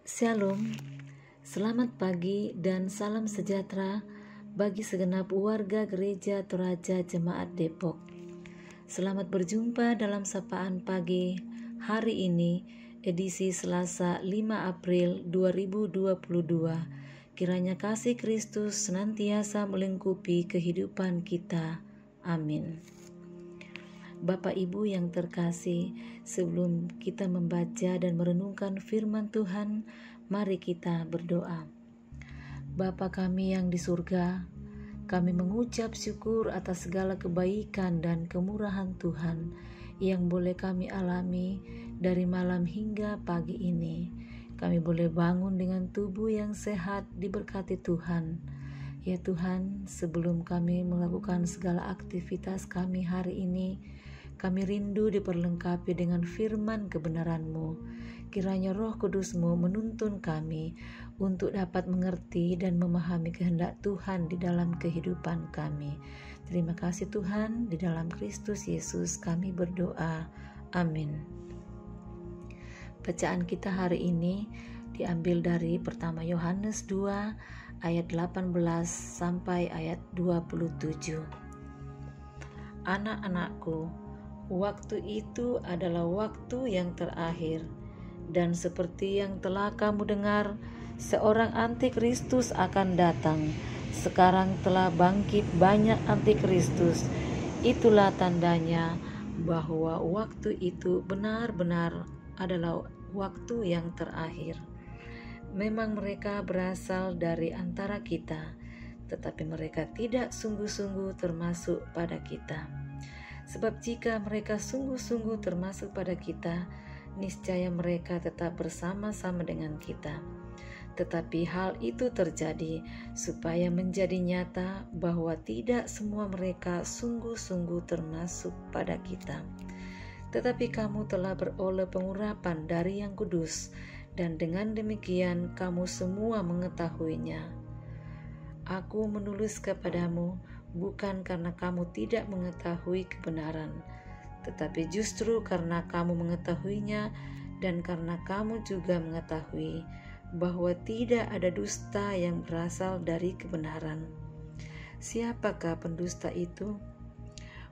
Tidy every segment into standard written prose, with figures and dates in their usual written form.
Shalom, selamat pagi dan salam sejahtera bagi segenap warga Gereja Toraja Jemaat Depok. Selamat berjumpa dalam sapaan pagi hari ini, edisi Selasa 5 April 2022. Kiranya kasih Kristus senantiasa melingkupi kehidupan kita. Amin. Bapak Ibu yang terkasih, sebelum kita membaca dan merenungkan firman Tuhan, mari kita berdoa. Bapa kami yang di surga, kami mengucap syukur atas segala kebaikan dan kemurahan Tuhan yang boleh kami alami dari malam hingga pagi ini. Kami boleh bangun dengan tubuh yang sehat diberkati Tuhan. Ya Tuhan, sebelum kami melakukan segala aktivitas kami hari ini, kami rindu diperlengkapi dengan firman kebenaran-Mu. Kiranya Roh Kudus-Mu menuntun kami untuk dapat mengerti dan memahami kehendak Tuhan di dalam kehidupan kami. Terima kasih Tuhan, di dalam Kristus Yesus kami berdoa. Amin. Bacaan kita hari ini diambil dari pertama Yohanes 2 ayat 18 sampai ayat 27. Anak-anakku, waktu itu adalah waktu yang terakhir, dan seperti yang telah kamu dengar, seorang antikristus akan datang. Sekarang telah bangkit banyak antikristus. Itulah tandanya bahwa waktu itu benar-benar adalah waktu yang terakhir. Memang mereka berasal dari antara kita, tetapi mereka tidak sungguh-sungguh termasuk pada kita. Sebab jika mereka sungguh-sungguh termasuk pada kita, niscaya mereka tetap bersama-sama dengan kita. Tetapi hal itu terjadi supaya menjadi nyata bahwa tidak semua mereka sungguh-sungguh termasuk pada kita. Tetapi kamu telah beroleh pengurapan dari Yang Kudus, dan dengan demikian kamu semua mengetahuinya. Aku menulis kepadamu bukan karena kamu tidak mengetahui kebenaran, tetapi justru karena kamu mengetahuinya dan karena kamu juga mengetahui bahwa tidak ada dusta yang berasal dari kebenaran. Siapakah pendusta itu?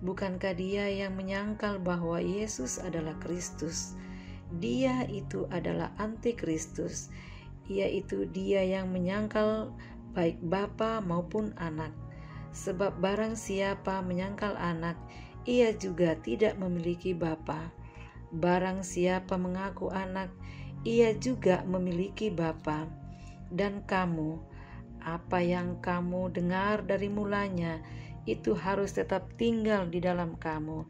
Bukankah dia yang menyangkal bahwa Yesus adalah Kristus? Dia itu adalah antikristus, yaitu dia yang menyangkal baik Bapa maupun Anak. Sebab barang siapa menyangkal Anak, ia juga tidak memiliki Bapa. Barang siapa mengaku Anak, ia juga memiliki Bapa. Dan kamu, apa yang kamu dengar dari mulanya, itu harus tetap tinggal di dalam kamu.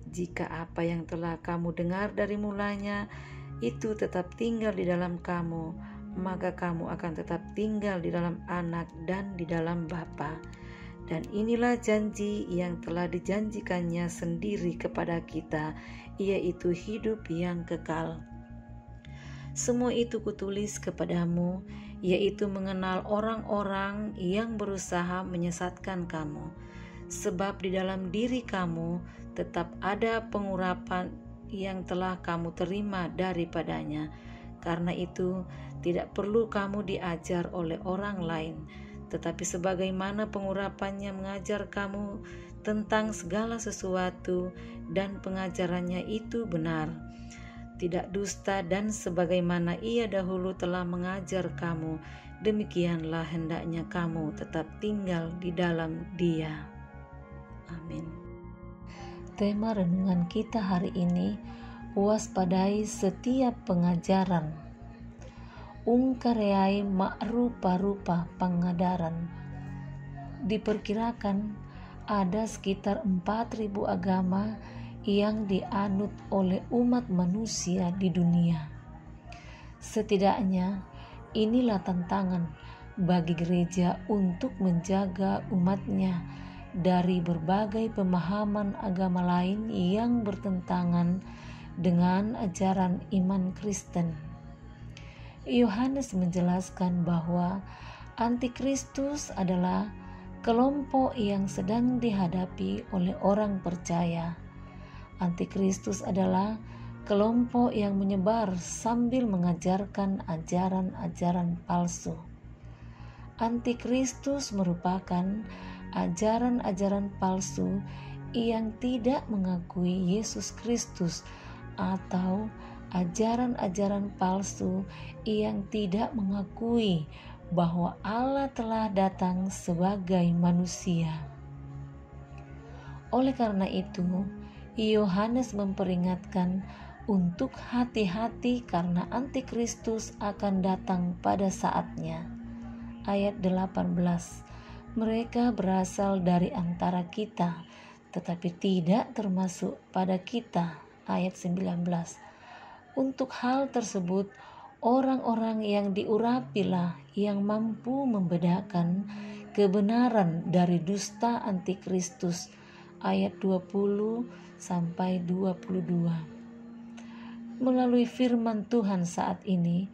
Jika apa yang telah kamu dengar dari mulanya, itu tetap tinggal di dalam kamu, maka kamu akan tetap tinggal di dalam Anak dan di dalam Bapa. Dan inilah janji yang telah dijanjikannya sendiri kepada kita, yaitu hidup yang kekal. Semua itu kutulis kepadamu, yaitu mengenal orang-orang yang berusaha menyesatkan kamu. Sebab di dalam diri kamu tetap ada pengurapan yang telah kamu terima daripadanya. Karena itu tidak perlu kamu diajar oleh orang lain, tetapi sebagaimana pengurapannya mengajar kamu tentang segala sesuatu dan pengajarannya itu benar, tidak dusta, dan sebagaimana ia dahulu telah mengajar kamu, demikianlah hendaknya kamu tetap tinggal di dalam Dia. Amin. Tema renungan kita hari ini, waspadai setiap pengajaran. Ungkareai mak rupa-rupa pengadaran. Diperkirakan ada sekitar 4.000 agama yang dianut oleh umat manusia di dunia. Setidaknya inilah tantangan bagi gereja untuk menjaga umatnya dari berbagai pemahaman agama lain yang bertentangan dengan ajaran iman Kristen. Yohanes menjelaskan bahwa antikristus adalah kelompok yang sedang dihadapi oleh orang percaya. Antikristus adalah kelompok yang menyebar sambil mengajarkan ajaran-ajaran palsu. Antikristus merupakan ajaran-ajaran palsu yang tidak mengakui Yesus Kristus atau ajaran-ajaran palsu yang tidak mengakui bahwa Allah telah datang sebagai manusia. Oleh karena itu, Yohanes memperingatkan untuk hati-hati karena antikristus akan datang pada saatnya. Ayat 18, mereka berasal dari antara kita, tetapi tidak termasuk pada kita. Ayat 19, untuk hal tersebut, orang-orang yang diurapilah yang mampu membedakan kebenaran dari dusta antikristus. Ayat 20 sampai 22. Melalui firman Tuhan saat ini,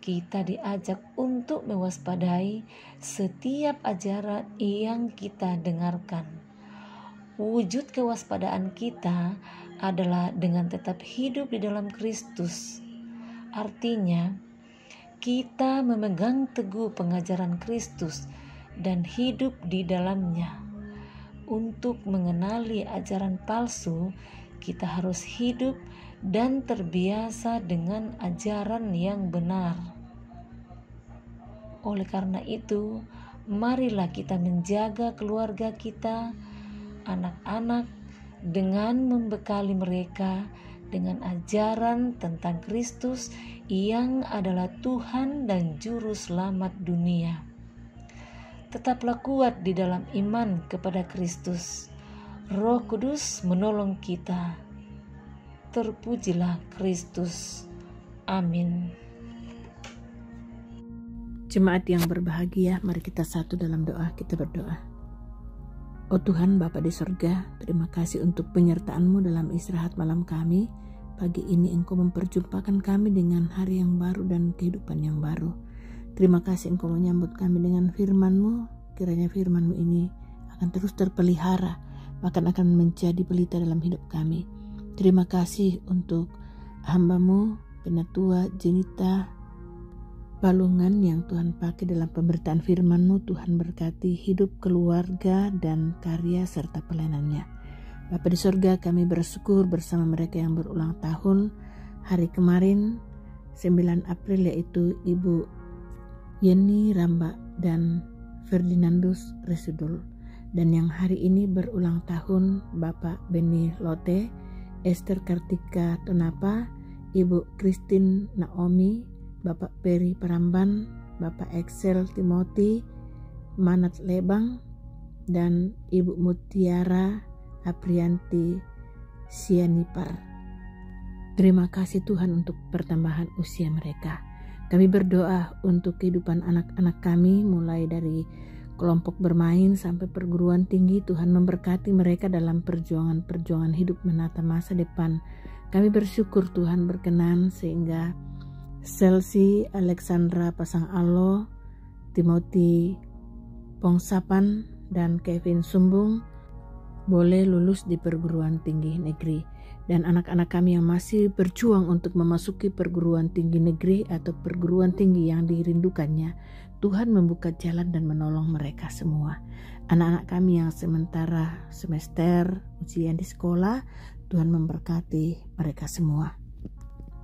kita diajak untuk mewaspadai setiap ajaran yang kita dengarkan. Wujud kewaspadaan kita adalah dengan tetap hidup di dalam Kristus. Artinya, kita memegang teguh pengajaran Kristus dan hidup di dalamnya. Untuk mengenali ajaran palsu, kita harus hidup dan terbiasa dengan ajaran yang benar. Oleh karena itu, marilah kita menjaga keluarga kita, anak-anak, dengan membekali mereka dengan ajaran tentang Kristus yang adalah Tuhan dan Juru Selamat dunia. Tetaplah kuat di dalam iman kepada Kristus. Roh Kudus menolong kita. Terpujilah Kristus. Amin. Jemaat yang berbahagia, mari kita satu dalam doa. Kita berdoa. Oh Tuhan Bapa di sorga, terima kasih untuk penyertaan-Mu dalam istirahat malam kami. Pagi ini Engkau memperjumpakan kami dengan hari yang baru dan kehidupan yang baru. Terima kasih Engkau menyambut kami dengan firman-Mu. Kiranya firman-Mu ini akan terus terpelihara, bahkan akan menjadi pelita dalam hidup kami. Terima kasih untuk hamba-Mu, Penatua Jenita Balungan yang Tuhan pakai dalam pemberitaan firman-Mu. Tuhan berkati hidup keluarga dan karya serta pelayanannya. Bapa di sorga, kami bersyukur bersama mereka yang berulang tahun hari kemarin 9 April, yaitu Ibu Yeni Ramba dan Ferdinandus Resudul, dan yang hari ini berulang tahun Bapak Beni Lote, Esther Kartika Tonapa, Ibu Christine Naomi, Bapak Peri Paramban, Bapak Excel Timothy Manat Lebang, dan Ibu Mutiara Aprianti Sianipar. Terima kasih Tuhan untuk pertambahan usia mereka. Kami berdoa untuk kehidupan anak-anak kami, mulai dari kelompok bermain sampai perguruan tinggi. Tuhan memberkati mereka dalam perjuangan hidup menata masa depan. Kami bersyukur Tuhan berkenan sehingga Selsi Alexandra Pasang Alo, Timothy Pongsapan, dan Kevin Sumbung boleh lulus di perguruan tinggi negeri. Dan anak-anak kami yang masih berjuang untuk memasuki perguruan tinggi negeri atau perguruan tinggi yang dirindukannya, Tuhan membuka jalan dan menolong mereka semua. Anak-anak kami yang sementara semester ujian di sekolah, Tuhan memberkati mereka semua.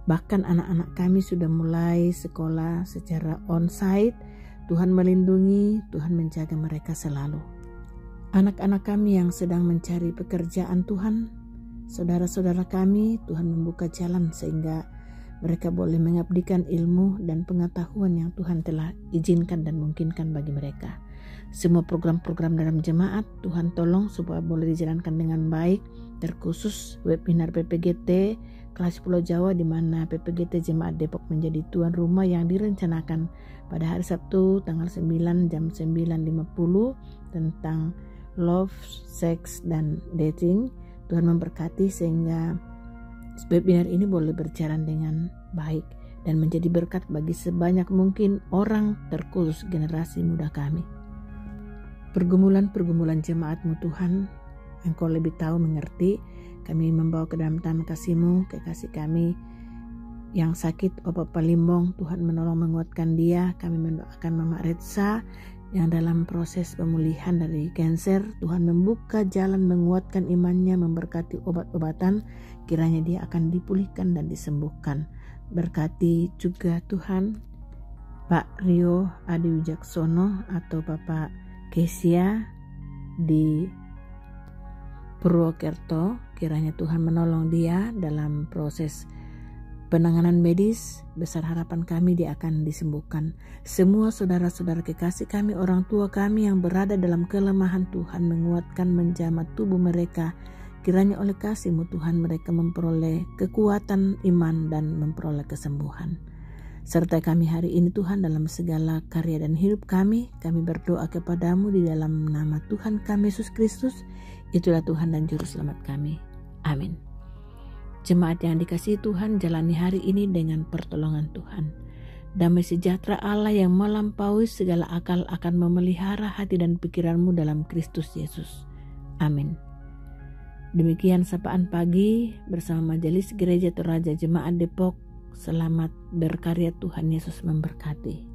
Bahkan anak-anak kami sudah mulai sekolah secara onsite, Tuhan melindungi, Tuhan menjaga mereka selalu. Anak-anak kami yang sedang mencari pekerjaan, Tuhan, saudara-saudara kami, Tuhan membuka jalan sehingga mereka boleh mengabdikan ilmu dan pengetahuan yang Tuhan telah izinkan dan mungkinkan bagi mereka. Semua program-program dalam jemaat, Tuhan tolong supaya boleh dijalankan dengan baik, terkhusus webinar PPGT kelas Pulau Jawa, di mana PPGT Jemaat Depok menjadi tuan rumah yang direncanakan pada hari Sabtu tanggal 9 jam 9.50 tentang love, sex, dan dating. Tuhan memberkati sehingga webinar ini boleh berjalan dengan baik dan menjadi berkat bagi sebanyak mungkin orang, terkhusus generasi muda kami. Pergumulan-pergumulan jemaat-Mu Tuhan, Engkau lebih tahu mengerti. kami membawa ke dalam tangan kasih-Mu kekasih kami yang sakit, Bapak Palimbong. Tuhan menolong menguatkan dia. Kami mendoakan Mama Retsa yang dalam proses pemulihan dari kanker. Tuhan membuka jalan, menguatkan imannya, memberkati obat-obatan. Kiranya dia akan dipulihkan dan disembuhkan. Berkati juga Tuhan Pak Rio Adi Wijaksono atau Bapak Kesia di Purwokerto. Kiranya Tuhan menolong dia dalam proses penanganan medis. Besar harapan kami dia akan disembuhkan. Semua saudara-saudara kekasih kami, orang tua kami yang berada dalam kelemahan, Tuhan menguatkan, menjamah tubuh mereka. Kiranya oleh kasih-Mu Tuhan mereka memperoleh kekuatan iman dan memperoleh kesembuhan. Serta kami hari ini Tuhan dalam segala karya dan hidup kami berdoa kepada-Mu di dalam nama Tuhan kami Yesus Kristus. Itulah Tuhan dan Juru Selamat kami. Amin. Jemaat yang dikasihi Tuhan, jalani hari ini dengan pertolongan Tuhan. Damai sejahtera Allah yang melampaui segala akal akan memelihara hati dan pikiranmu dalam Kristus Yesus. Amin. Demikian sapaan pagi bersama Majelis Gereja Toraja Jemaat Depok. Selamat berkarya, Tuhan Yesus memberkati.